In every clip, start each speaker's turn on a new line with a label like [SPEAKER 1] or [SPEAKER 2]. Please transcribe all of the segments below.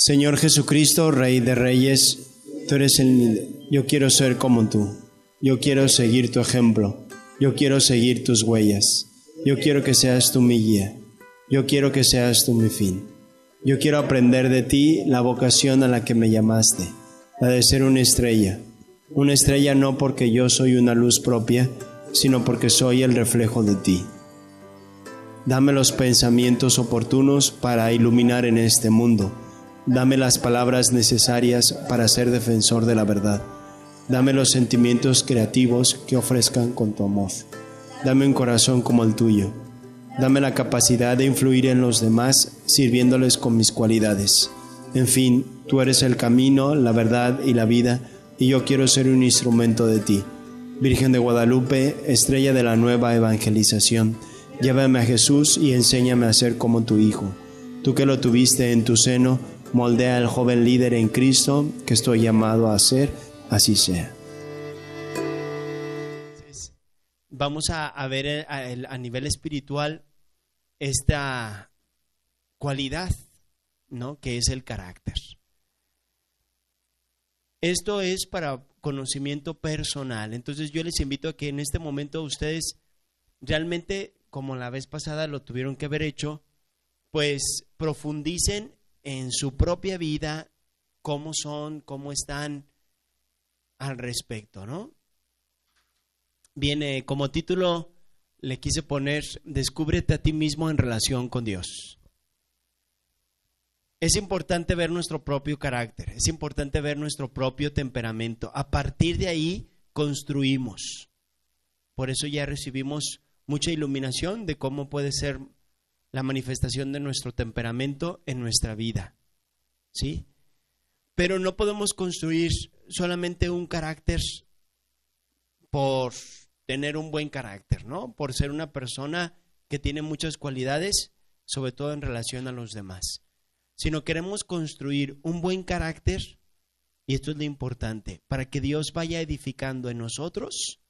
[SPEAKER 1] Señor Jesucristo, Rey de Reyes, tú eres yo quiero ser como tú. Yo quiero seguir tu ejemplo. Yo quiero seguir tus huellas. Yo quiero que seas tú mi guía. Yo quiero que seas tú mi fin. Yo quiero aprender de ti la vocación a la que me llamaste, la de ser una estrella. Una estrella no porque yo soy una luz propia, sino porque soy el reflejo de ti. Dame los pensamientos oportunos para iluminar en este mundo. Dame las palabras necesarias para ser defensor de la verdad. Dame los sentimientos creativos que ofrezcan con tu amor. Dame un corazón como el tuyo. Dame la capacidad de influir en los demás sirviéndoles con mis cualidades. En fin, tú eres el camino, la verdad y la vida, y yo quiero ser un instrumento de ti. Virgen de Guadalupe, estrella de la nueva evangelización, llévame a Jesús y enséñame a ser como tu Hijo. Tú que lo tuviste en tu seno, moldea al joven líder en Cristo que estoy llamado a ser, así sea.
[SPEAKER 2] Vamos a ver a nivel espiritual esta cualidad, ¿no?, que es el carácter. Esto es para conocimiento personal. Entonces yo les invito a que en este momento ustedes realmente, como la vez pasada lo tuvieron que haber hecho, pues profundicen en su propia vida, cómo son, cómo están al respecto, ¿no? Viene como título, le quise poner, descúbrete a ti mismo en relación con Dios. Es importante ver nuestro propio carácter, es importante ver nuestro propio temperamento. A partir de ahí construimos. Por eso ya recibimos mucha iluminación de cómo puede ser la manifestación de nuestro temperamento en nuestra vida, ¿sí? Pero no podemos construir solamente un carácter por tener un buen carácter, ¿no? Por ser una persona que tiene muchas cualidades, sobre todo en relación a los demás. Sino queremos construir un buen carácter, y esto es lo importante, para que Dios vaya edificando en nosotros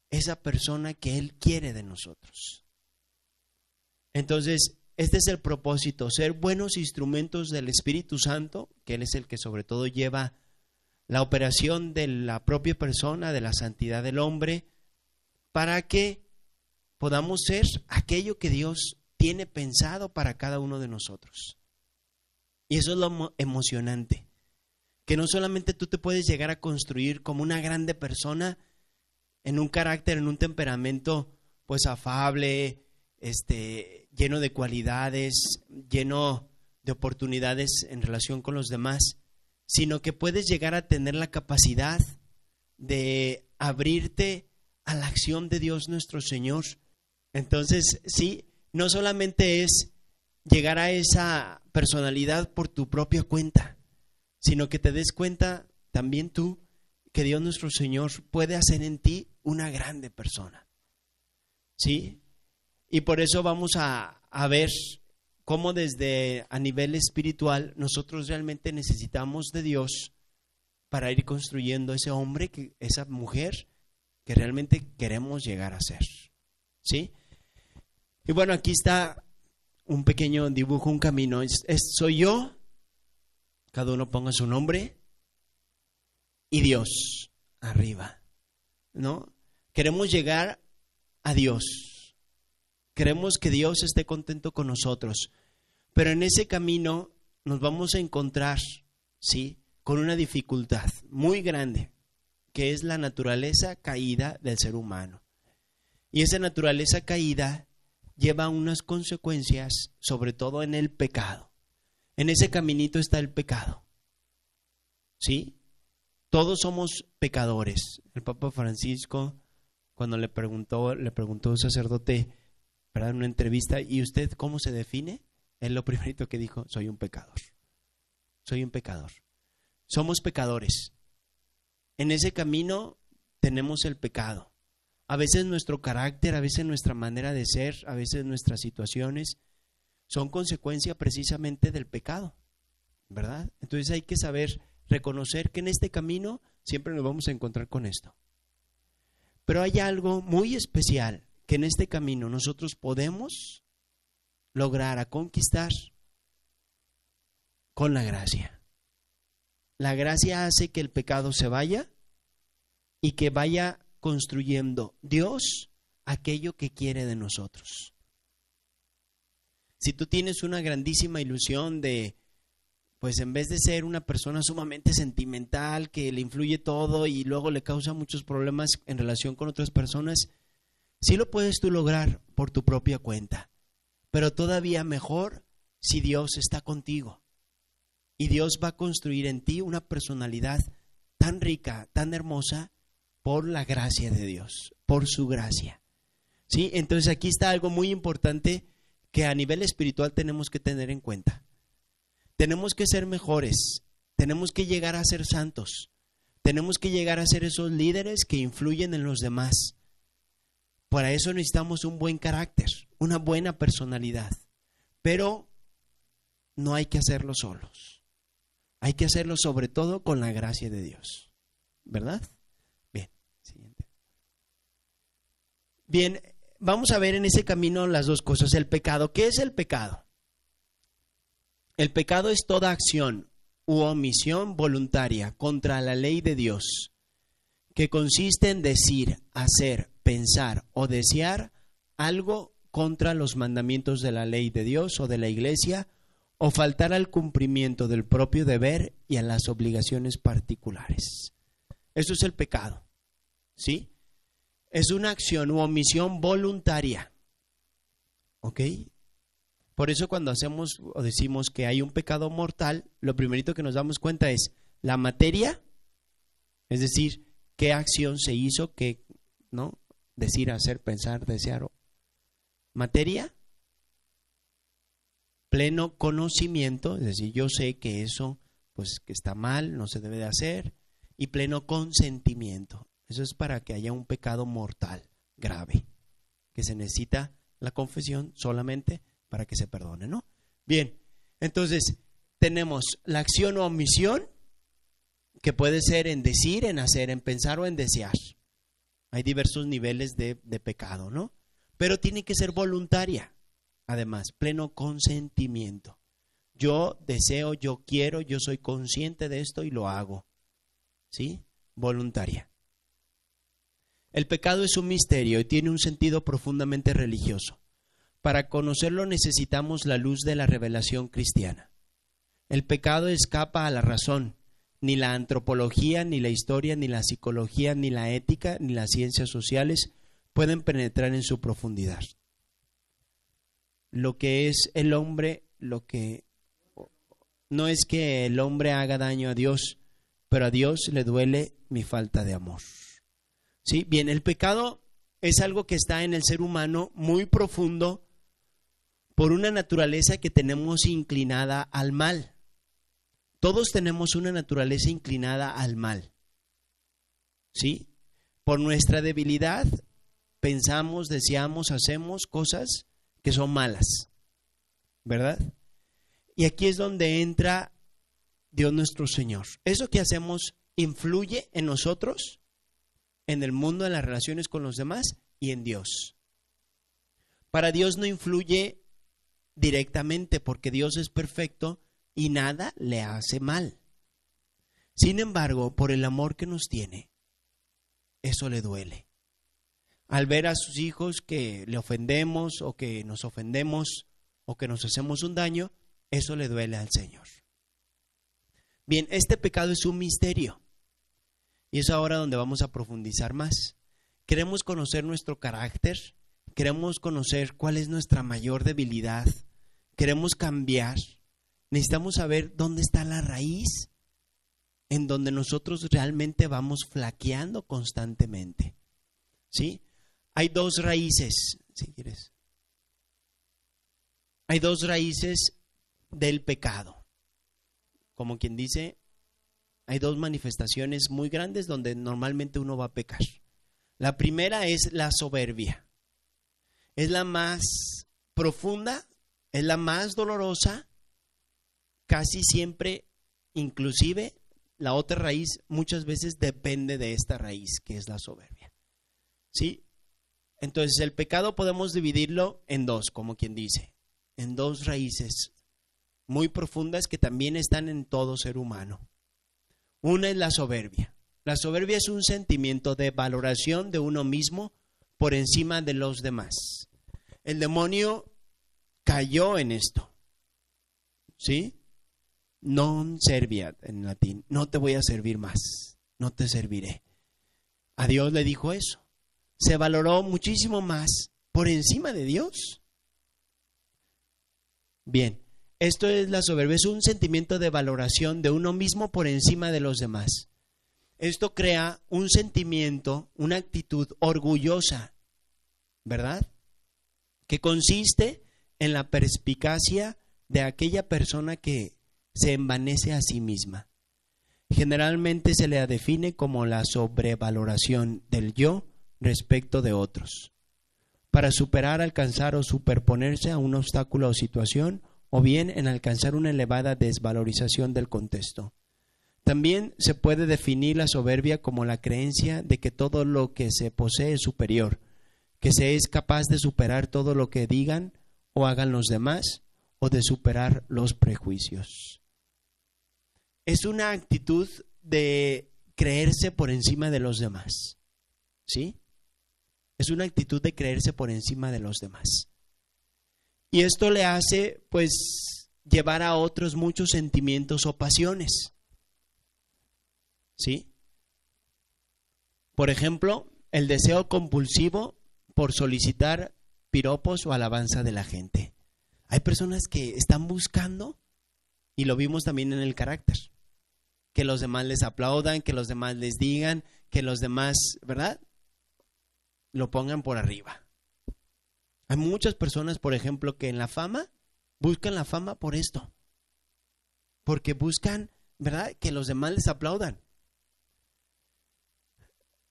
[SPEAKER 2] esa persona que Él quiere de nosotros. Entonces, este es el propósito, ser buenos instrumentos del Espíritu Santo, que Él es el que sobre todo lleva la operación de la propia persona, de la santidad del hombre, para que podamos ser aquello que Dios tiene pensado para cada uno de nosotros. Y eso es lo emocionante, que no solamente tú te puedes llegar a construir como una grande persona en un carácter, en un temperamento pues afable, lleno de cualidades, lleno de oportunidades en relación con los demás, sino que puedes llegar a tener la capacidad de abrirte a la acción de Dios nuestro Señor. Entonces, sí, no solamente es llegar a esa personalidad por tu propia cuenta, sino que te des cuenta también tú que Dios nuestro Señor puede hacer en ti una grande persona, ¿sí? Y por eso vamos a ver cómo desde a nivel espiritual nosotros realmente necesitamos de Dios para ir construyendo ese hombre, esa mujer que realmente queremos llegar a ser, ¿sí? Y bueno, aquí está un pequeño dibujo, un camino. Soy yo, cada uno ponga su nombre, y Dios arriba, ¿no? Queremos llegar a Dios. Queremos que Dios esté contento con nosotros. Pero en ese camino nos vamos a encontrar, ¿sí?, con una dificultad muy grande, que es la naturaleza caída del ser humano. Y esa naturaleza caída lleva unas consecuencias, sobre todo en el pecado. En ese caminito está el pecado, ¿sí? Todos somos pecadores. El Papa Francisco, cuando le preguntó un sacerdote, ¿verdad?, en una entrevista, ¿y usted cómo se define? Él lo primerito que dijo, soy un pecador. Soy un pecador. Somos pecadores. En ese camino tenemos el pecado. A veces nuestro carácter, a veces nuestra manera de ser, a veces nuestras situaciones son consecuencia precisamente del pecado, ¿verdad? Entonces hay que saber reconocer que en este camino siempre nos vamos a encontrar con esto. Pero hay algo muy especial que en este camino nosotros podemos lograr a conquistar Con la gracia. La gracia hace que el pecado se vaya y que vaya construyendo Dios aquello que quiere de nosotros. Si tú tienes una grandísima ilusión de, pues en vez de ser una persona sumamente sentimental, que le influye todo y luego le causa muchos problemas en relación con otras personas, sí lo puedes tú lograr por tu propia cuenta, pero todavía mejor si Dios está contigo y Dios va a construir en ti una personalidad tan rica, tan hermosa, por la gracia de Dios, por su gracia. ¿Sí? Entonces aquí está algo muy importante que a nivel espiritual tenemos que tener en cuenta. Tenemos que ser mejores, tenemos que llegar a ser santos, tenemos que llegar a ser esos líderes que influyen en los demás. Para eso necesitamos un buen carácter, una buena personalidad, pero no hay que hacerlo solos. Hay que hacerlo sobre todo con la gracia de Dios, ¿verdad? Bien, siguiente. Bien, vamos a ver en ese camino las dos cosas. El pecado, ¿qué es el pecado? El pecado es toda acción u omisión voluntaria contra la ley de Dios, que consiste en decir, hacer, pensar o desear algo contra los mandamientos de la ley de Dios o de la iglesia, o faltar al cumplimiento del propio deber y a las obligaciones particulares. Eso es el pecado, ¿sí? Es una acción u omisión voluntaria, ¿ok? Por eso cuando hacemos o decimos que hay un pecado mortal, lo primerito que nos damos cuenta es la materia, es decir, qué acción se hizo, qué, ¿no? Decir, hacer, pensar, desear. Materia, pleno conocimiento, es decir, yo sé que eso pues que está mal, no se debe de hacer, y pleno consentimiento. Eso es para que haya un pecado mortal, grave, que se necesita la confesión solamente para que se perdone, ¿no? Bien, entonces tenemos la acción o omisión, que puede ser en decir, en hacer, en pensar o en desear. Hay diversos niveles de pecado, ¿no? Pero tiene que ser voluntaria. Además, pleno consentimiento. Yo deseo, yo quiero, yo soy consciente de esto y lo hago. ¿Sí? Voluntaria. El pecado es un misterio y tiene un sentido profundamente religioso. Para conocerlo necesitamos la luz de la revelación cristiana. El pecado escapa a la razón. Ni la antropología, ni la historia, ni la psicología, ni la ética, ni las ciencias sociales pueden penetrar en su profundidad. Lo que es el hombre, lo que no es que el hombre haga daño a Dios, pero a Dios le duele mi falta de amor. ¿Sí? Bien, el pecado es algo que está en el ser humano muy profundo por una naturaleza que tenemos inclinada al mal. Todos tenemos una naturaleza inclinada al mal. ¿Sí? Por nuestra debilidad pensamos, deseamos, hacemos cosas que son malas, ¿verdad? Y aquí es donde entra Dios nuestro Señor. Eso que hacemos influye en nosotros, en el mundo, en las relaciones con los demás y en Dios. Para Dios no influye directamente porque Dios es perfecto y nada le hace mal. Sin embargo, por el amor que nos tiene, eso le duele. Al ver a sus hijos que le ofendemos o que nos ofendemos o que nos hacemos un daño, eso le duele al Señor. Bien, este pecado es un misterio y es ahora donde vamos a profundizar más. Queremos conocer nuestro carácter, queremos conocer cuál es nuestra mayor debilidad, queremos cambiar. Necesitamos saber dónde está la raíz en donde nosotros realmente vamos flaqueando constantemente. ¿Sí? Hay dos raíces, si quieres. Hay dos raíces del pecado. Como quien dice, hay dos manifestaciones muy grandes donde normalmente uno va a pecar. La primera es la soberbia. Es la más profunda, es la más dolorosa. Casi siempre, inclusive, la otra raíz muchas veces depende de esta raíz, que es la soberbia. ¿Sí? Entonces, el pecado podemos dividirlo en dos, como quien dice, en dos raíces muy profundas que también están en todo ser humano. Una es la soberbia. La soberbia es un sentimiento de valoración de uno mismo por encima de los demás. El demonio cayó en esto. ¿Sí? Non serviat en latín. No te voy a servir más. No te serviré. A Dios le dijo eso. Se valoró muchísimo más por encima de Dios. Bien, esto es la soberbia. Es un sentimiento de valoración de uno mismo por encima de los demás. Esto crea un sentimiento, una actitud orgullosa, ¿verdad? Que consiste en la perspicacia de aquella persona que se envanece a sí misma. Generalmente se le define como la sobrevaloración del yo respecto de otros, para superar, alcanzar o superponerse a un obstáculo o situación, o bien en alcanzar una elevada desvalorización del contexto. También se puede definir la soberbia como la creencia de que todo lo que se posee es superior, que se es capaz de superar todo lo que digan o hagan los demás, o de superar los prejuicios. Es una actitud de creerse por encima de los demás, ¿sí? Es una actitud de creerse por encima de los demás. Y esto le hace, pues, llevar a otros muchos sentimientos o pasiones, ¿sí? Por ejemplo, el deseo compulsivo por solicitar piropos o alabanza de la gente. Hay personas que están buscando, y lo vimos también en el carácter, que los demás les aplaudan, que los demás les digan, que los demás, ¿verdad?, lo pongan por arriba. Hay muchas personas, por ejemplo, que en la fama, buscan la fama por esto. Porque buscan, ¿verdad?, que los demás les aplaudan.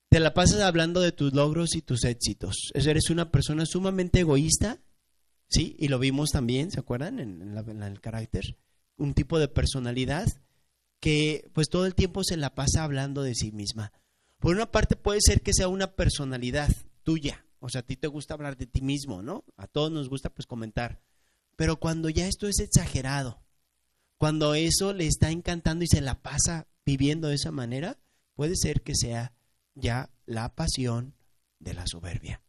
[SPEAKER 2] Te la pasas hablando de tus logros y tus éxitos. Eres una persona sumamente egoísta, ¿sí? Y lo vimos también, ¿se acuerdan? En el carácter. Un tipo de personalidad que pues todo el tiempo se la pasa hablando de sí misma. Por una parte puede ser que sea una personalidad tuya, o sea, a ti te gusta hablar de ti mismo, ¿no? A todos nos gusta pues comentar, pero cuando ya esto es exagerado, cuando eso le está encantando y se la pasa viviendo de esa manera, puede ser que sea ya la pasión de la soberbia.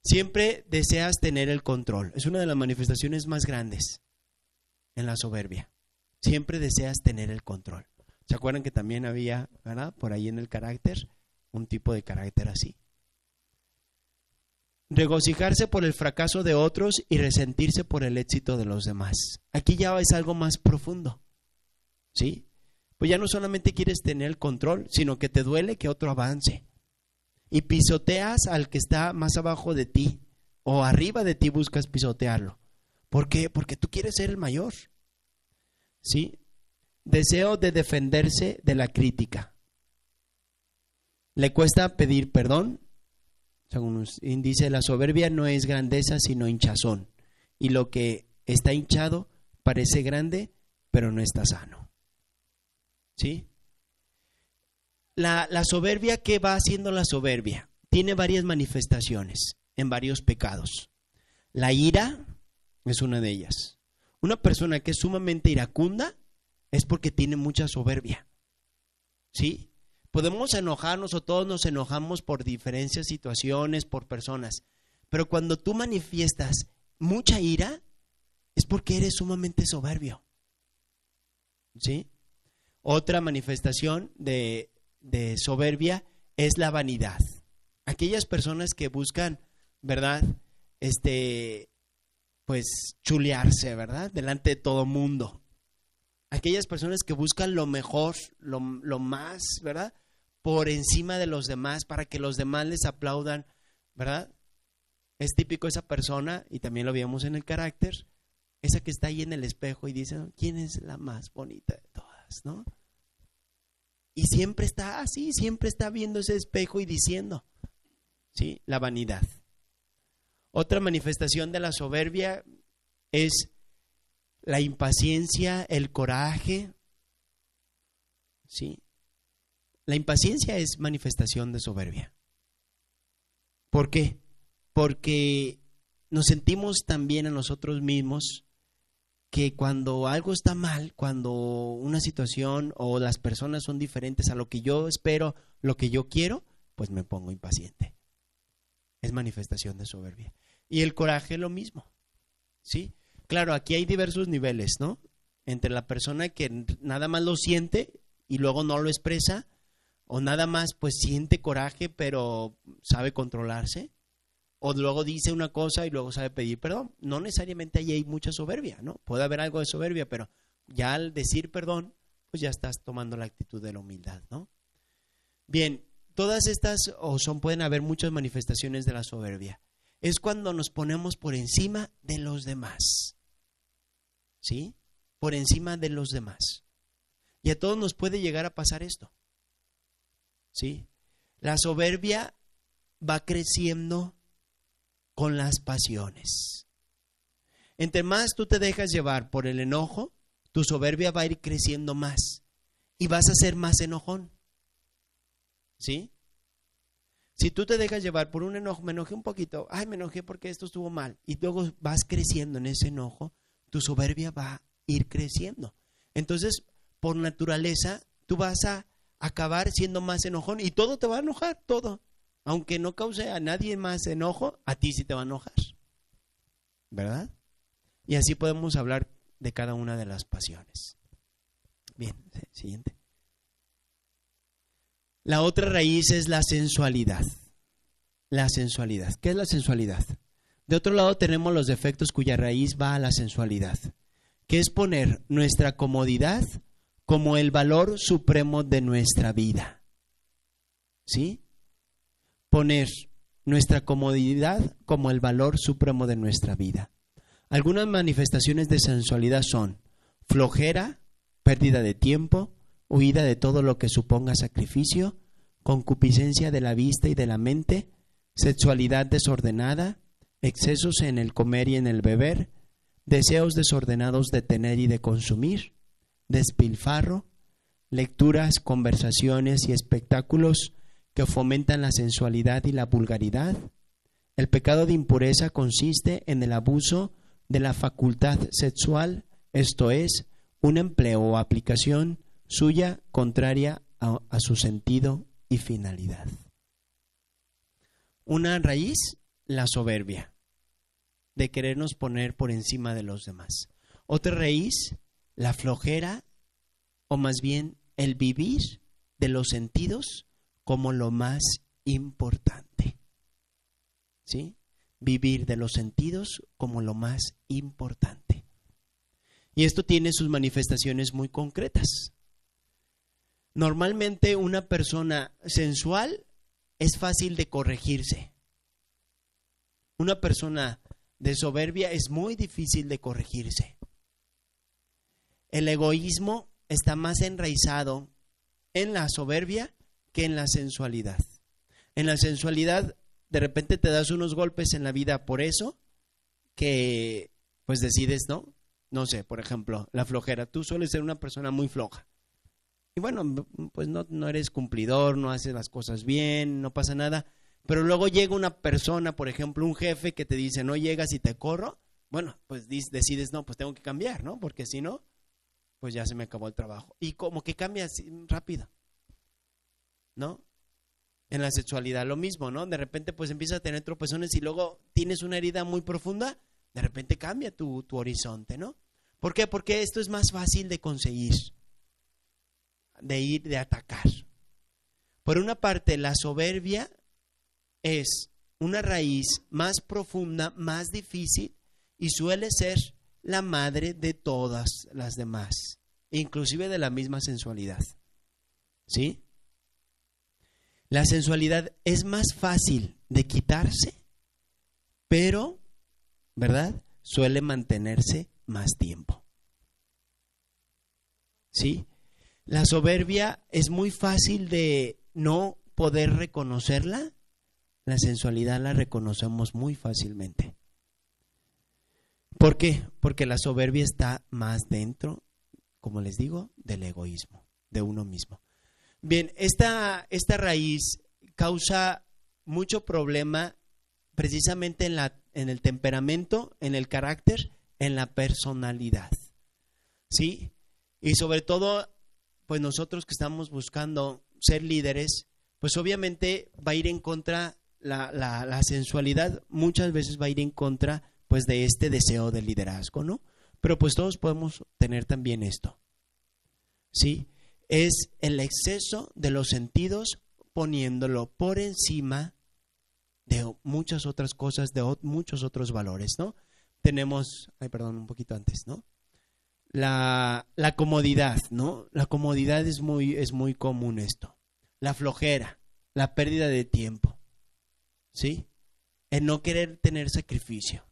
[SPEAKER 2] Siempre deseas tener el control, es una de las manifestaciones más grandes en la soberbia. Siempre deseas tener el control. ¿Se acuerdan que también había, ¿verdad?, por ahí en el carácter, un tipo de carácter así? Regocijarse por el fracaso de otros y resentirse por el éxito de los demás. Aquí ya es algo más profundo, ¿sí? Pues ya no solamente quieres tener el control, sino que te duele que otro avance. Y pisoteas al que está más abajo de ti, o arriba de ti buscas pisotearlo. ¿Por qué? Porque tú quieres ser el mayor, ¿sí? Deseo de defenderse de la crítica. Le cuesta pedir perdón. Según dice, la soberbia no es grandeza sino hinchazón. Y lo que está hinchado parece grande, pero no está sano. ¿Sí? La soberbia, ¿qué va haciendo la soberbia? Tiene varias manifestaciones en varios pecados. La ira es una de ellas. Una persona que es sumamente iracunda es porque tiene mucha soberbia, ¿sí? Podemos enojarnos o todos nos enojamos por diferentes situaciones, por personas, pero cuando tú manifiestas mucha ira es porque eres sumamente soberbio, ¿sí? Otra manifestación de soberbia es la vanidad. Aquellas personas que buscan, ¿verdad?, pues chulearse, ¿verdad?, delante de todo mundo. Aquellas personas que buscan lo mejor, lo más, ¿verdad?, por encima de los demás, para que los demás les aplaudan, ¿verdad? Es típico esa persona, y también lo vemos en el carácter, esa que está ahí en el espejo y dice, ¿quién es la más bonita de todas?, ¿no? Y siempre está así, siempre está viendo ese espejo y diciendo, ¿sí?, la vanidad. Otra manifestación de la soberbia es la impaciencia, el coraje, ¿sí? La impaciencia es manifestación de soberbia. ¿Por qué? Porque nos sentimos tan bien a nosotros mismos que cuando algo está mal, cuando una situación o las personas son diferentes a lo que yo espero, lo que yo quiero, pues me pongo impaciente. Es manifestación de soberbia. Y el coraje lo mismo, ¿sí? Claro, aquí hay diversos niveles, ¿no? Entre la persona que nada más lo siente y luego no lo expresa, o nada más pues siente coraje pero sabe controlarse, o luego dice una cosa y luego sabe pedir perdón. No necesariamente ahí hay mucha soberbia, ¿no? Puede haber algo de soberbia, pero ya al decir perdón, pues ya estás tomando la actitud de la humildad, ¿no? Bien, todas estas pueden haber muchas manifestaciones de la soberbia. Es cuando nos ponemos por encima de los demás, ¿sí? Por encima de los demás. Y a todos nos puede llegar a pasar esto, ¿sí? La soberbia va creciendo con las pasiones. Entre más tú te dejas llevar por el enojo, tu soberbia va a ir creciendo más y vas a ser más enojón, ¿sí? Si tú te dejas llevar por un enojo, me enojé un poquito, ay, me enojé porque esto estuvo mal, y luego vas creciendo en ese enojo, tu soberbia va a ir creciendo. Entonces, por naturaleza, tú vas a acabar siendo más enojón y todo te va a enojar, todo. Aunque no cause a nadie más enojo, a ti sí te va a enojar, ¿verdad? Y así podemos hablar de cada una de las pasiones. Bien, siguiente. La otra raíz es la sensualidad. La sensualidad. ¿Qué es la sensualidad? De otro lado tenemos los defectos cuya raíz va a la sensualidad, que es poner nuestra comodidad como el valor supremo de nuestra vida. ¿Sí? Poner nuestra comodidad como el valor supremo de nuestra vida. Algunas manifestaciones de sensualidad son flojera, pérdida de tiempo, huida de todo lo que suponga sacrificio, concupiscencia de la vista y de la mente, sexualidad desordenada, excesos en el comer y en el beber, deseos desordenados de tener y de consumir, despilfarro, lecturas, conversaciones y espectáculos que fomentan la sensualidad y la vulgaridad. El pecado de impureza consiste en el abuso de la facultad sexual, esto es, un empleo o aplicación suya contraria a su sentido y finalidad. Una raíz, la soberbia, de querernos poner por encima de los demás. Otra raíz, la flojera, o más bien el vivir de los sentidos como lo más importante. ¿Sí? Vivir de los sentidos como lo más importante. Y esto tiene sus manifestaciones muy concretas. Normalmente una persona sensual es fácil de corregirse. Una persona de soberbia es muy difícil de corregirse. El egoísmo está más enraizado en la soberbia que en la sensualidad. En la sensualidad, de repente te das unos golpes en la vida por eso, que pues decides, no sé, por ejemplo, la flojera. Tú sueles ser una persona muy floja. Y bueno, pues no eres cumplidor, no haces las cosas bien, no pasa nada. Pero luego llega una persona, por ejemplo, un jefe que te dice, no llegas y te corro. Bueno, pues decides, no, pues tengo que cambiar, ¿no? Porque si no, pues ya se me acabó el trabajo. Y como que cambia así rápido, ¿no? En la sexualidad lo mismo, ¿no? De repente pues empiezas a tener tropezones y luego tienes una herida muy profunda, de repente cambia tu horizonte, ¿no? ¿Por qué? Porque esto es más fácil de conseguir, de atacar. Por una parte, la soberbia es una raíz más profunda, más difícil y suele ser la madre de todas las demás, inclusive de la misma sensualidad. ¿Sí? La sensualidad es más fácil de quitarse, pero, ¿verdad? Suele mantenerse más tiempo. ¿Sí? La soberbia es muy fácil de no poder reconocerla. La sensualidad la reconocemos muy fácilmente. ¿Por qué? Porque la soberbia está más dentro, como les digo, del egoísmo, de uno mismo. Bien, esta raíz causa mucho problema precisamente en el temperamento, en el carácter, en la personalidad. ¿sí? Y sobre todo, pues nosotros que estamos buscando ser líderes, pues obviamente va a ir en contra, la sensualidad muchas veces va a ir en contra pues de este deseo de liderazgo, ¿no? Pero pues todos podemos tener también esto, ¿sí? Es el exceso de los sentidos poniéndolo por encima de muchas otras cosas, de muchos otros valores, ¿no? Tenemos, un poquito antes, ¿no? La comodidad, ¿no? La comodidad es muy común esto. La flojera, la pérdida de tiempo, ¿sí? El no querer tener sacrificio.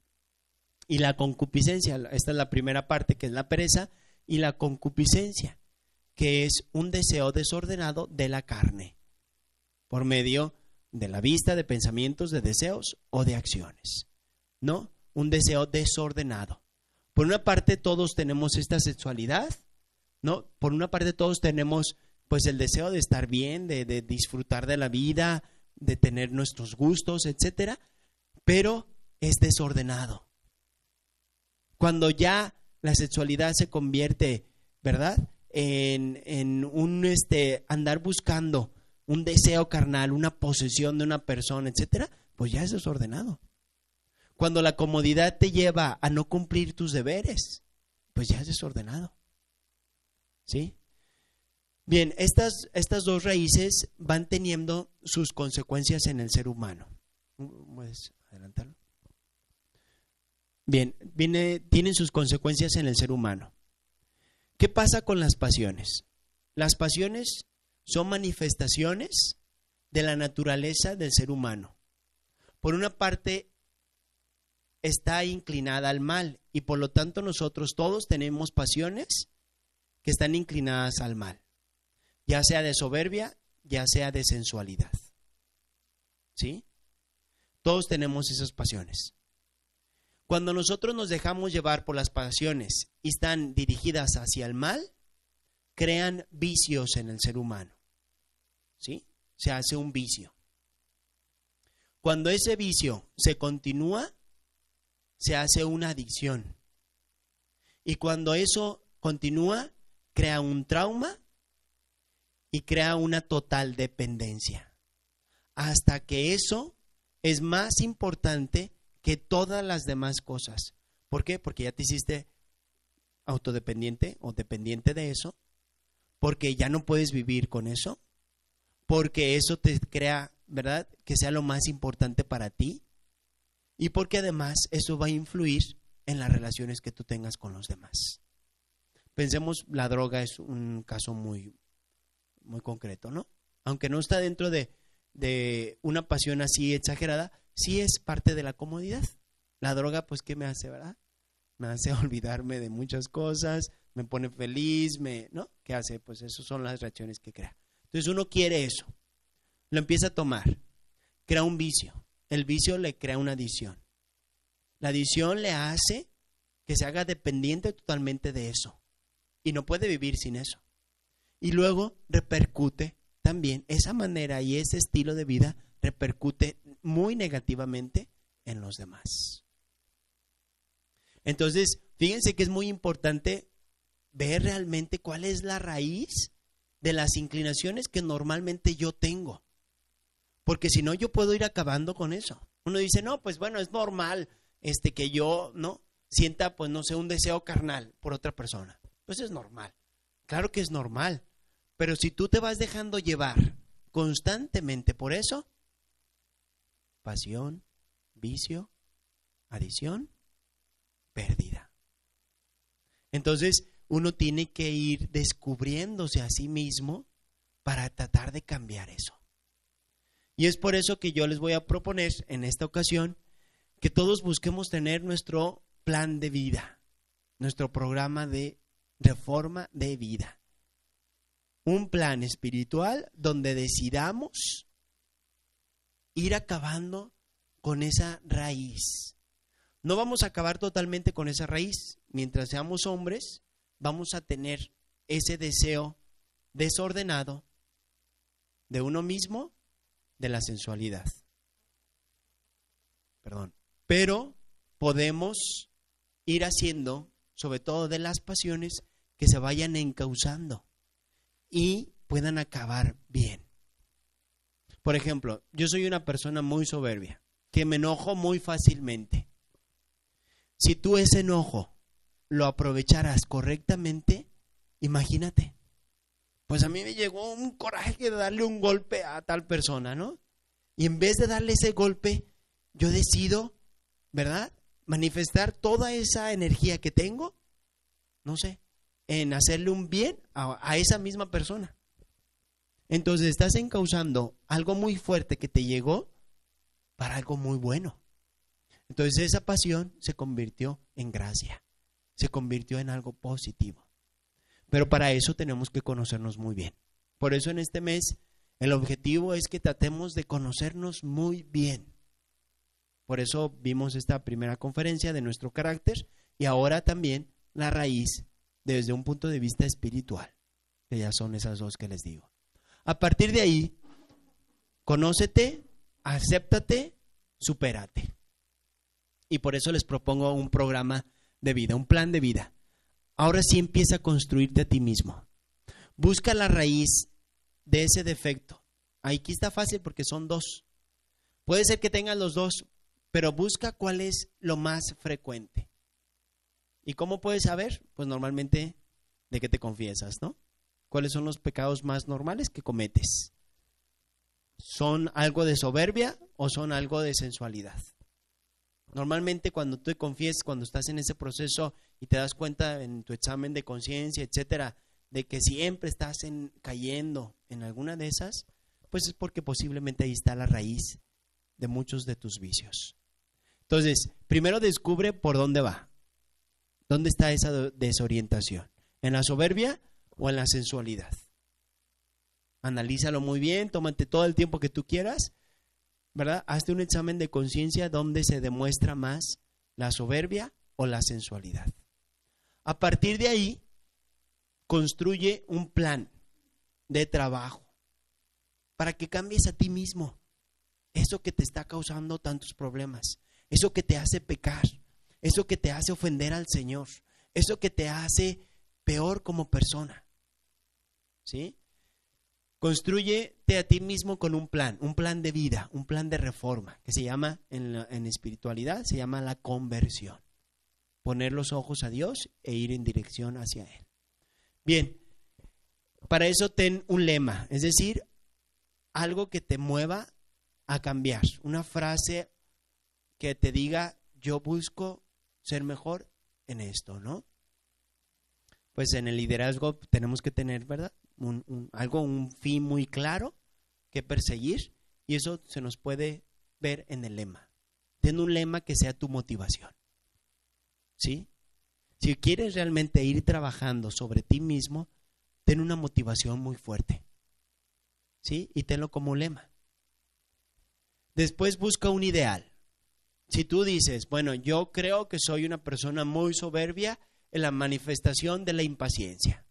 [SPEAKER 2] Y la concupiscencia, esta es la primera parte, que es la pereza, y la concupiscencia, que es un deseo desordenado de la carne, por medio de la vista, de pensamientos, de deseos o de acciones, ¿no? Un deseo desordenado. Por una parte todos tenemos esta sexualidad, ¿no? Por una parte todos tenemos pues el deseo de estar bien, de disfrutar de la vida, de tener nuestros gustos, etcétera, pero es desordenado. Cuando ya la sexualidad se convierte, ¿verdad?, en un andar buscando un deseo carnal, una posesión de una persona, etcétera, pues ya es desordenado. Cuando la comodidad te lleva a no cumplir tus deberes, pues ya es desordenado, ¿sí? Bien, estas dos raíces van teniendo sus consecuencias en el ser humano. ¿Puedes adelantarlo? Bien, tienen sus consecuencias en el ser humano. ¿Qué pasa con las pasiones? Las pasiones son manifestaciones de la naturaleza del ser humano. Por una parte, está inclinada al mal y por lo tanto nosotros todos tenemos pasiones que están inclinadas al mal, ya sea de soberbia, ya sea de sensualidad, ¿sí? Todos tenemos esas pasiones. Cuando nosotros nos dejamos llevar por las pasiones y están dirigidas hacia el mal, crean vicios en el ser humano, ¿sí? Se hace un vicio. Cuando ese vicio se continúa, se hace una adicción. Y cuando eso continúa, crea un trauma y crea una total dependencia. Hasta que eso es más importante que todas las demás cosas. ¿Por qué? Porque ya te hiciste autodependiente o dependiente de eso. Porque ya no puedes vivir con eso. Porque eso te crea, ¿verdad?, que sea lo más importante para ti. Y porque además eso va a influir en las relaciones que tú tengas con los demás. Pensemos, la droga es un caso muy concreto, ¿no? Aunque no está dentro de una pasión así exagerada, sí es parte de la comodidad. La droga, pues, ¿qué me hace, verdad? Me hace olvidarme de muchas cosas, me pone feliz, ¿no? ¿Qué hace? Pues esas son las reacciones que crea. Entonces uno quiere eso, lo empieza a tomar, crea un vicio. El vicio le crea una adicción. La adicción le hace que se haga dependiente totalmente de eso. Y no puede vivir sin eso. Y luego repercute también, esa manera y ese estilo de vida repercute muy negativamente en los demás. Entonces, fíjense que es muy importante ver realmente cuál es la raíz de las inclinaciones que normalmente yo tengo. Porque si no, yo puedo ir acabando con eso. Uno dice, no, pues bueno, es normal que yo no sienta, pues no sé, un deseo carnal por otra persona. Pues es normal. Claro que es normal. Pero si tú te vas dejando llevar constantemente por eso, pasión, vicio, adicción, pérdida. Entonces, uno tiene que ir descubriéndose a sí mismo para tratar de cambiar eso. Y es por eso que yo les voy a proponer en esta ocasión que todos busquemos tener nuestro plan de vida, nuestro programa de reforma de vida. Un plan espiritual donde decidamos ir acabando con esa raíz. No vamos a acabar totalmente con esa raíz. Mientras seamos hombres, vamos a tener ese deseo desordenado de uno mismo, de la sensualidad. Pero podemos ir haciendo, sobre todo de las pasiones, que se vayan encauzando y puedan acabar bien. Por ejemplo, yo soy una persona muy soberbia, que me enojo muy fácilmente. Si tú ese enojo lo aprovecharas correctamente, imagínate, pues a mí me llegó un coraje de darle un golpe a tal persona, ¿no? Y en vez de darle ese golpe, yo decido, ¿verdad?, manifestar toda esa energía que tengo, no sé, en hacerle un bien a esa misma persona. Entonces estás encauzando algo muy fuerte que te llegó para algo muy bueno. Entonces esa pasión se convirtió en gracia, se convirtió en algo positivo. Pero para eso tenemos que conocernos muy bien. Por eso en este mes el objetivo es que tratemos de conocernos muy bien. Por eso vimos esta primera conferencia de nuestro carácter y ahora también la raíz desde un punto de vista espiritual, que ya son esas dos que les digo. A partir de ahí, conócete, acéptate, supérate. Y por eso les propongo un programa de vida, un plan de vida. Ahora sí empieza a construirte a ti mismo. Busca la raíz de ese defecto. Aquí está fácil porque son dos. Puede ser que tengas los dos, pero busca cuál es lo más frecuente. ¿Y cómo puedes saber? Pues normalmente de qué te confiesas, ¿no? ¿Cuáles son los pecados más normales que cometes? ¿Son algo de soberbia o son algo de sensualidad? Normalmente cuando tú te confiesas, cuando estás en ese proceso y te das cuenta en tu examen de conciencia, etcétera, de que siempre estás cayendo en alguna de esas, pues es porque posiblemente ahí está la raíz de muchos de tus vicios. Entonces, primero descubre por dónde va. ¿Dónde está esa desorientación? ¿En la soberbia o en la sensualidad? Analízalo muy bien, tómate todo el tiempo que tú quieras, ¿verdad? Hazte un examen de conciencia donde se demuestra más la soberbia o la sensualidad. A partir de ahí, construye un plan de trabajo para que cambies a ti mismo eso que te está causando tantos problemas, eso que te hace pecar, eso que te hace ofender al Señor, eso que te hace peor como persona. ¿Sí? Constrúyete a ti mismo con un plan de vida, un plan de reforma, que se llama, en espiritualidad, se llama la conversión. Poner los ojos a Dios e ir en dirección hacia Él. Bien, para eso ten un lema, es decir, algo que te mueva a cambiar, una frase que te diga, yo busco ser mejor en esto, ¿no? Pues en el liderazgo tenemos que tener, ¿verdad?, un fin muy claro que perseguir, y eso se nos puede ver en el lema. Ten un lema que sea tu motivación, ¿sí? Si quieres realmente ir trabajando sobre ti mismo, ten una motivación muy fuerte, ¿sí? Y tenlo como lema. Después busca un ideal. Si tú dices, bueno, yo creo que soy una persona muy soberbia en la manifestación de la impaciencia.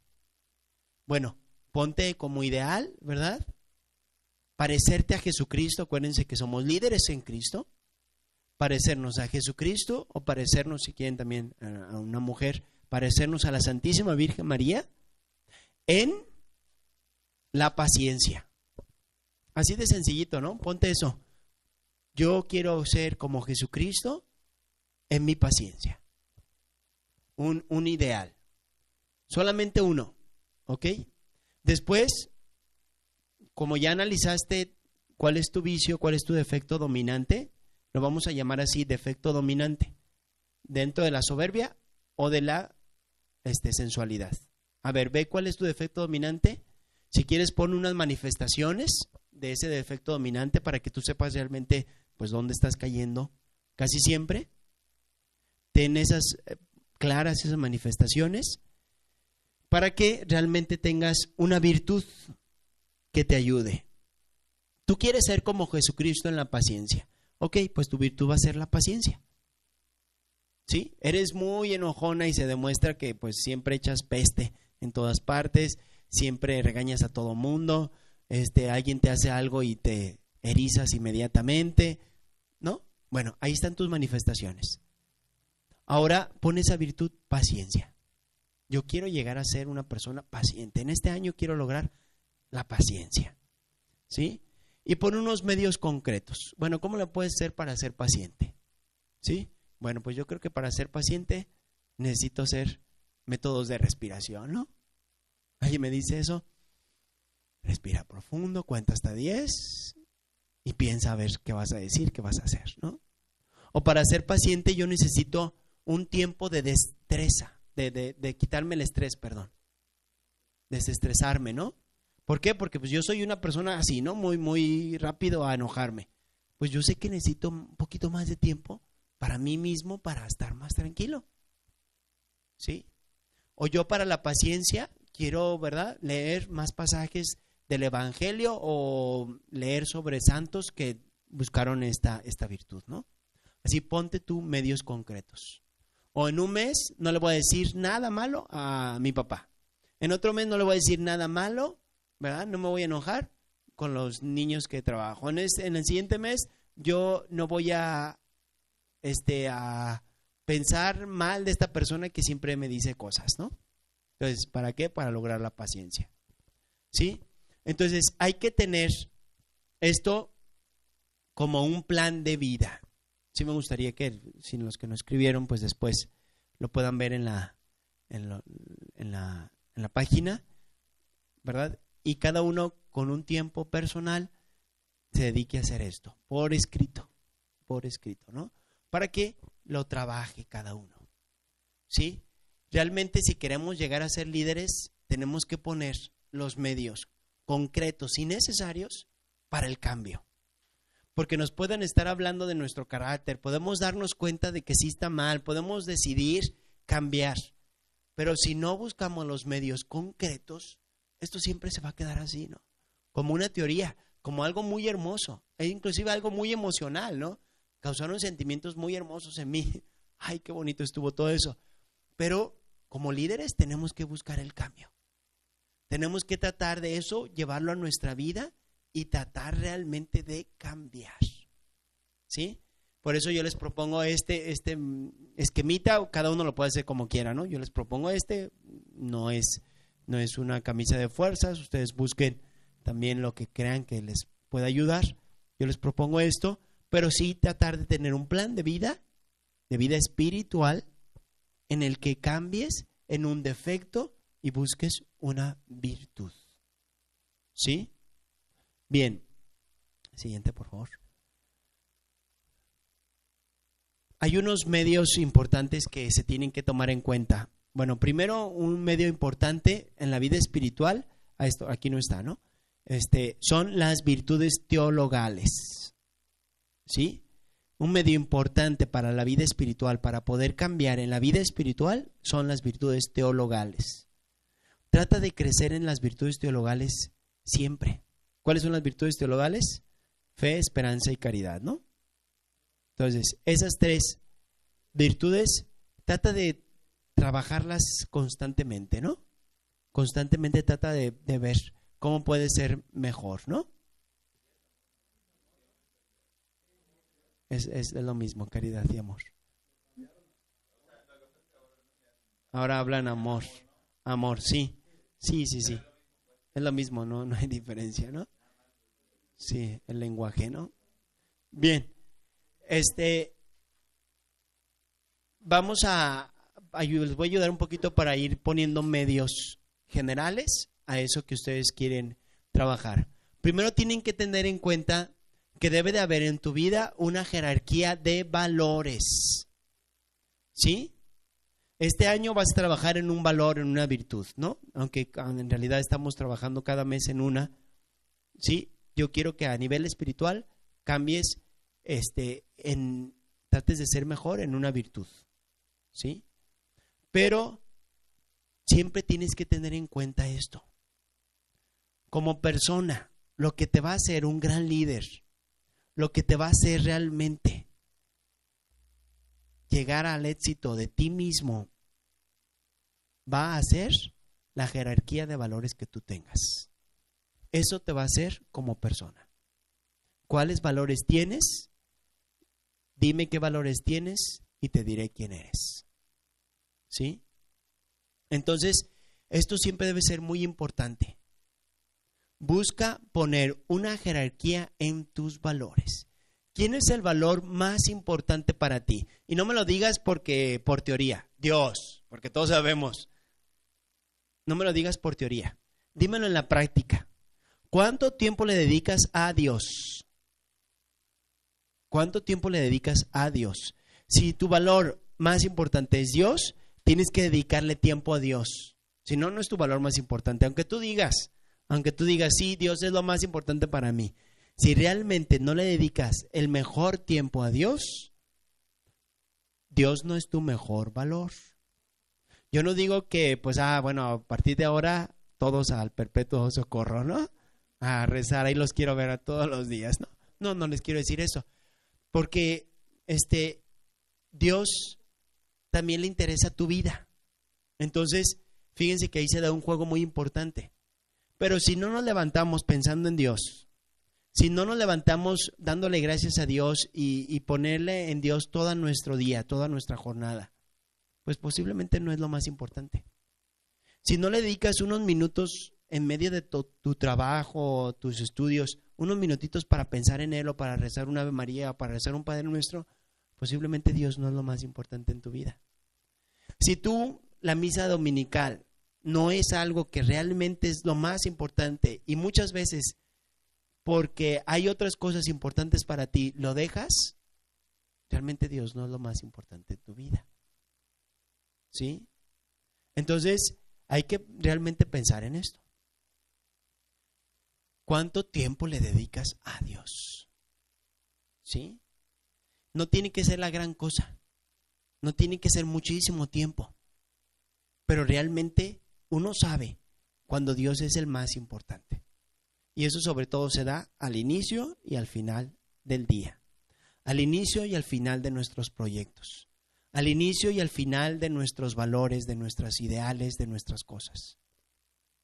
[SPEAKER 2] Bueno, ponte como ideal, ¿verdad?, parecerte a Jesucristo. Acuérdense que somos líderes en Cristo. Parecernos a Jesucristo o parecernos, si quieren también a una mujer, parecernos a la Santísima Virgen María en la paciencia. Así de sencillito, ¿no? Ponte eso. Yo quiero ser como Jesucristo en mi paciencia. Un ideal. Solamente uno, ¿ok? Después, como ya analizaste cuál es tu vicio, cuál es tu defecto dominante, lo vamos a llamar así, defecto dominante, dentro de la soberbia o de la sensualidad. A ver, ve cuál es tu defecto dominante. Si quieres, pon unas manifestaciones de ese defecto dominante para que tú sepas realmente pues dónde estás cayendo casi siempre. Ten esas claras, esas manifestaciones, para que realmente tengas una virtud que te ayude. Tú quieres ser como Jesucristo en la paciencia. Ok, pues tu virtud va a ser la paciencia. ¿Sí? Eres muy enojona y se demuestra que pues siempre echas peste en todas partes, siempre regañas a todo mundo, alguien te hace algo y te erizas inmediatamente, ¿no? Bueno, ahí están tus manifestaciones. Ahora pon esa virtud, paciencia. Yo quiero llegar a ser una persona paciente. En este año quiero lograr la paciencia. ¿Sí? Y por unos medios concretos. Bueno, ¿cómo le puedes hacer para ser paciente? ¿Sí? Bueno, pues yo creo que para ser paciente necesito hacer métodos de respiración, ¿no? ¿Alguien me dice eso? Respira profundo, cuenta hasta 10 y piensa a ver qué vas a decir, qué vas a hacer, ¿no? O para ser paciente yo necesito un tiempo de destreza, de quitarme el estrés, perdón. Desestresarme, ¿no? ¿Por qué? Porque pues yo soy una persona así, ¿no? Muy rápido a enojarme. Pues yo sé que necesito un poquito más de tiempo para mí mismo, para estar más tranquilo. ¿Sí? O yo para la paciencia quiero, ¿verdad?, leer más pasajes del Evangelio o leer sobre santos que buscaron esta virtud, ¿no? Así ponte tú medios concretos. O en un mes no le voy a decir nada malo a mi papá. En otro mes no le voy a decir nada malo, ¿verdad? No me voy a enojar con los niños que trabajo. En el siguiente mes yo no voy a pensar mal de esta persona que siempre me dice cosas, ¿no? Entonces, ¿para qué? Para lograr la paciencia. ¿Sí? Entonces, hay que tener esto como un plan de vida. Sí me gustaría que, si los que no escribieron, pues después lo puedan ver en la página, ¿verdad? Y cada uno con un tiempo personal se dedique a hacer esto, por escrito, ¿no? Para que lo trabaje cada uno, ¿sí? Realmente si queremos llegar a ser líderes, tenemos que poner los medios concretos y necesarios para el cambio. Porque nos pueden estar hablando de nuestro carácter, podemos darnos cuenta de que sí está mal, podemos decidir cambiar. Pero si no buscamos los medios concretos, esto siempre se va a quedar así, ¿no? Como una teoría, como algo muy hermoso, e inclusive algo muy emocional, ¿no? Causaron sentimientos muy hermosos en mí. Ay, qué bonito estuvo todo eso. Pero como líderes tenemos que buscar el cambio. Tenemos que tratar de eso, llevarlo a nuestra vida y tratar realmente de cambiar. ¿Sí? Por eso yo les propongo este esquemita, cada uno lo puede hacer como quiera, ¿no? Yo les propongo no es una camisa de fuerzas, ustedes busquen también lo que crean que les pueda ayudar. Yo les propongo esto, pero sí tratar de tener un plan de vida espiritual, en el que cambies en un defecto y busques una virtud. ¿Sí? Bien. Siguiente, por favor. Hay unos medios importantes que se tienen que tomar en cuenta. Bueno, primero, un medio importante en la vida espiritual, aquí no está, ¿no? Son las virtudes teologales. ¿Sí? Un medio importante para la vida espiritual, para poder cambiar en la vida espiritual, son las virtudes teologales. Trata de crecer en las virtudes teologales siempre. ¿Cuáles son las virtudes teologales? Fe, esperanza y caridad, ¿no? Entonces, esas tres virtudes, trata de trabajarlas constantemente, ¿no? Constantemente trata de ver cómo puede ser mejor, ¿no? Es lo mismo, caridad y amor. Ahora hablan amor. Amor, sí. Sí. Es lo mismo, no hay diferencia, ¿no? Sí, el lenguaje, ¿no? Bien. Vamos les voy a ayudar un poquito para ir poniendo medios generales a eso que ustedes quieren trabajar. Primero tienen que tener en cuenta que debe de haber en tu vida una jerarquía de valores. ¿Sí? Este año vas a trabajar en un valor, en una virtud, ¿no? Aunque en realidad estamos trabajando cada mes en una. ¿Sí? Yo quiero que a nivel espiritual cambies, trates de ser mejor en una virtud. ¿Sí? Pero siempre tienes que tener en cuenta esto. Como persona, lo que te va a hacer un gran líder, lo que te va a hacer realmente llegar al éxito de ti mismo, va a ser la jerarquía de valores que tú tengas. Eso te va a hacer como persona. ¿Cuáles valores tienes? Dime qué valores tienes y te diré quién eres. ¿Sí? Entonces, esto siempre debe ser muy importante. Busca poner una jerarquía en tus valores. ¿Quién es el valor más importante para ti? Y no me lo digas porque por teoría, Dios, porque todos sabemos. No me lo digas por teoría. Dímelo en la práctica. ¿Cuánto tiempo le dedicas a Dios? ¿Cuánto tiempo le dedicas a Dios? Si tu valor más importante es Dios, tienes que dedicarle tiempo a Dios. Si no, no es tu valor más importante. Aunque tú digas, sí, Dios es lo más importante para mí. Si realmente no le dedicas el mejor tiempo a Dios, Dios no es tu mejor valor. Yo no digo que, a partir de ahora, todos al perpetuo socorro, ¿no? A rezar, ahí los quiero ver a todos los días, ¿no? No les quiero decir eso. Porque Dios también le interesa tu vida. Entonces, fíjense que ahí se da un juego muy importante. Pero si no nos levantamos pensando en Dios, si no nos levantamos dándole gracias a Dios y ponerle en Dios todo nuestro día, toda nuestra jornada, pues posiblemente no es lo más importante. Si no le dedicas unos minutos en medio de tu trabajo, tus estudios, unos minutitos para pensar en Él o para rezar un Ave María o para rezar un Padre Nuestro, posiblemente Dios no es lo más importante en tu vida. Si la misa dominical no es algo que realmente es lo más importante y muchas veces porque hay otras cosas importantes para ti, lo dejas, realmente Dios no es lo más importante en tu vida. ¿Sí? Entonces, hay que realmente pensar en esto. ¿Cuánto tiempo le dedicas a Dios? ¿Sí? No tiene que ser la gran cosa. No tiene que ser muchísimo tiempo. Pero realmente uno sabe cuando Dios es el más importante. Y eso sobre todo se da al inicio y al final del día. Al inicio y al final de nuestros proyectos. Al inicio y al final de nuestros valores, de nuestros ideales, de nuestras cosas.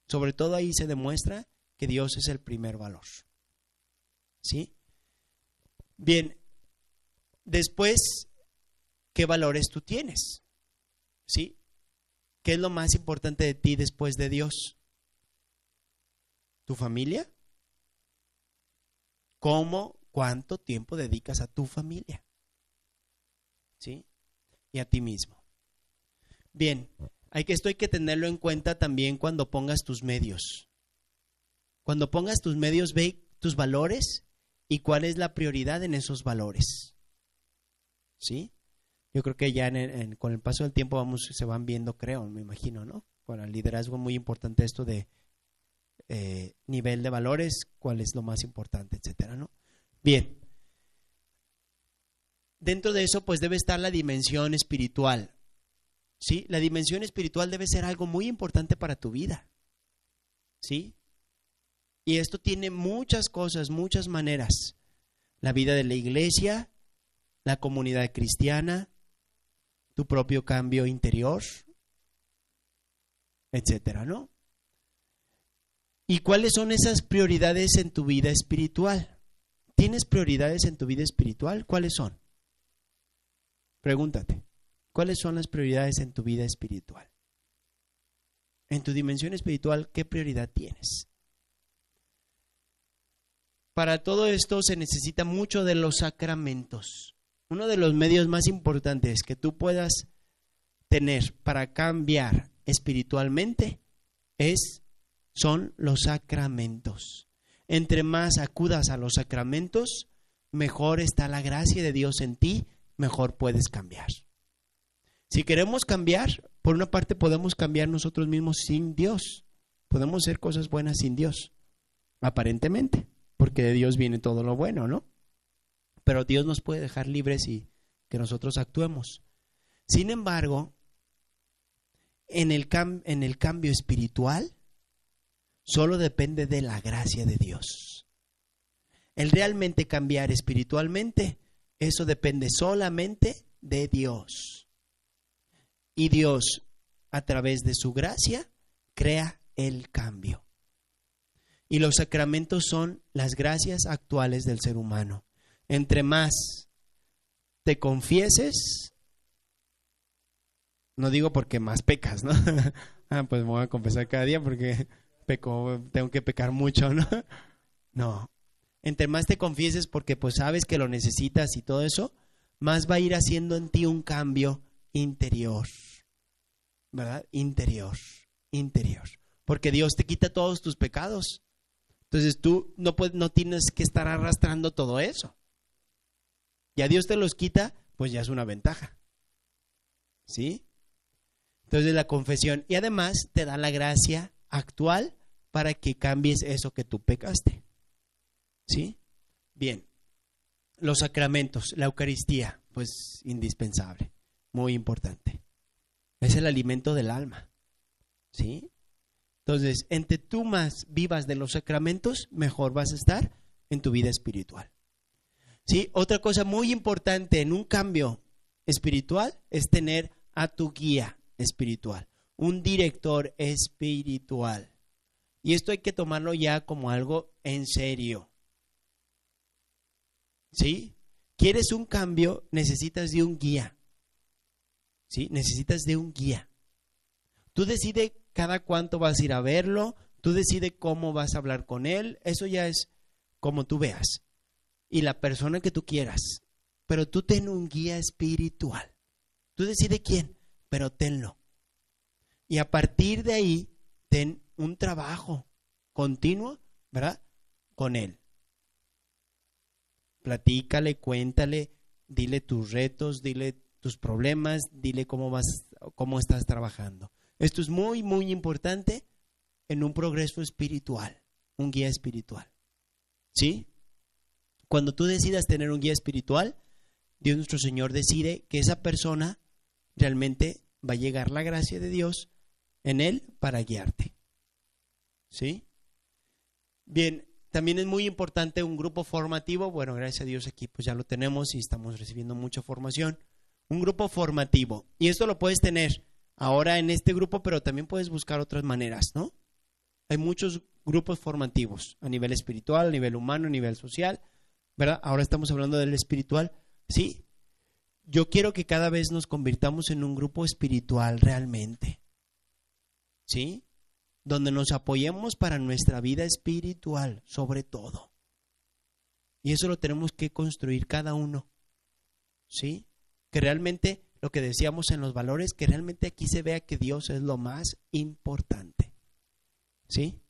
[SPEAKER 2] Sobre todo ahí se demuestra que Dios es el primer valor. ¿Sí? Bien, después, ¿qué valores tú tienes? ¿Sí? ¿Qué es lo más importante de ti después de Dios? ¿Tu familia? ¿Cuánto tiempo dedicas a tu familia? ¿Sí? Y a ti mismo. Bien, esto hay que tenerlo en cuenta también cuando pongas tus medios. Cuando pongas tus medios, ve tus valores y cuál es la prioridad en esos valores. ¿Sí? Yo creo que ya con el paso del tiempo se van viendo, me imagino, ¿no? Para el liderazgo muy importante esto de nivel de valores, cuál es lo más importante, etcétera, ¿no? Bien. Dentro de eso, pues debe estar la dimensión espiritual. ¿Sí? La dimensión espiritual debe ser algo muy importante para tu vida. ¿Sí? Y esto tiene muchas cosas, muchas maneras. La vida de la iglesia, la comunidad cristiana, tu propio cambio interior, etcétera, ¿no? ¿Y cuáles son esas prioridades en tu vida espiritual? ¿Tienes prioridades en tu vida espiritual? ¿Cuáles son? Pregúntate, ¿cuáles son las prioridades en tu vida espiritual? En tu dimensión espiritual, ¿qué prioridad tienes? Para todo esto se necesita mucho de los sacramentos. Uno de los medios más importantes que tú puedas tener para cambiar espiritualmente son los sacramentos. Entre más acudas a los sacramentos, mejor está la gracia de Dios en ti, mejor puedes cambiar. Si queremos cambiar, por una parte podemos cambiar nosotros mismos sin Dios. Podemos hacer cosas buenas sin Dios, aparentemente, porque de Dios viene todo lo bueno, ¿no? Pero Dios nos puede dejar libres y que nosotros actuemos. Sin embargo, en el cambio espiritual, solo depende de la gracia de Dios. El realmente cambiar espiritualmente, eso depende solamente de Dios. Y Dios, a través de su gracia, crea el cambio. Y los sacramentos son las gracias actuales del ser humano. Entre más te confieses, no digo porque más pecas, ¿no? Pues me voy a confesar cada día porque tengo que pecar mucho, ¿no? No. Entre más te confieses porque pues sabes que lo necesitas y todo eso, más va a ir haciendo en ti un cambio interior, ¿verdad? Interior. Porque Dios te quita todos tus pecados. Entonces tú no tienes que estar arrastrando todo eso. Ya Dios te los quita, pues ya es una ventaja. ¿Sí? Entonces la confesión, y además te da la gracia actual para que cambies eso que tú pecaste. ¿Sí? Bien. Los sacramentos, la Eucaristía, pues indispensable, muy importante. Es el alimento del alma. ¿Sí? Entonces, entre tú más vivas de los sacramentos, mejor vas a estar en tu vida espiritual. ¿Sí? Otra cosa muy importante en un cambio espiritual es tener a tu guía espiritual, un director espiritual. Y esto hay que tomarlo ya como algo en serio. ¿Sí? ¿Quieres un cambio? Necesitas de un guía. ¿Sí? Necesitas de un guía. Tú decides cada cuánto vas a ir a verlo, tú decides cómo vas a hablar con él, eso ya es como tú veas. Y la persona que tú quieras. Pero tú ten un guía espiritual. Tú decides quién, pero tenlo. Y a partir de ahí, ten un trabajo continuo, ¿verdad? Con él. Platícale, cuéntale, dile tus retos, dile tus problemas, dile cómo estás trabajando. Esto es muy, muy importante en un progreso espiritual, un guía espiritual. ¿Sí? Cuando tú decidas tener un guía espiritual, Dios nuestro Señor decide que esa persona realmente va a llegar la gracia de Dios en él para guiarte. ¿Sí? Bien, también es muy importante un grupo formativo. Bueno, gracias a Dios aquí pues ya lo tenemos y estamos recibiendo mucha formación. Un grupo formativo. Y esto lo puedes tener ahora en este grupo, pero también puedes buscar otras maneras, ¿no? Hay muchos grupos formativos a nivel espiritual, a nivel humano, a nivel social, ¿verdad? Ahora estamos hablando del espiritual. Sí, yo quiero que cada vez nos convirtamos en un grupo espiritual realmente. ¿Sí? Donde nos apoyemos para nuestra vida espiritual, sobre todo. Y eso lo tenemos que construir cada uno. ¿Sí? Que realmente, lo que decíamos en los valores, que realmente aquí se vea que Dios es lo más importante. ¿Sí?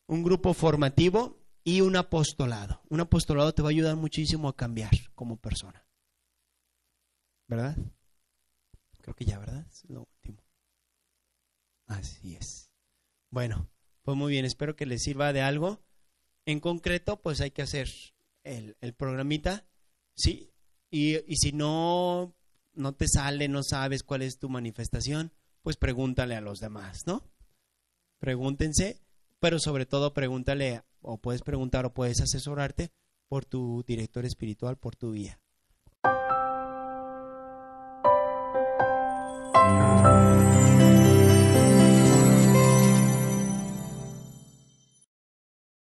[SPEAKER 2] Un grupo formativo y un apostolado. Un apostolado te va a ayudar muchísimo a cambiar como persona. ¿Verdad? Creo que ya, ¿verdad? Es lo último. Así es. Bueno, pues muy bien, espero que les sirva de algo. En concreto, pues hay que hacer el programita, ¿sí? Y si no te sale, no sabes cuál es tu manifestación, pues pregúntale a los demás, ¿no? Pregúntense, pero sobre todo pregúntale, o puedes preguntar o puedes asesorarte por tu director espiritual, por tu guía.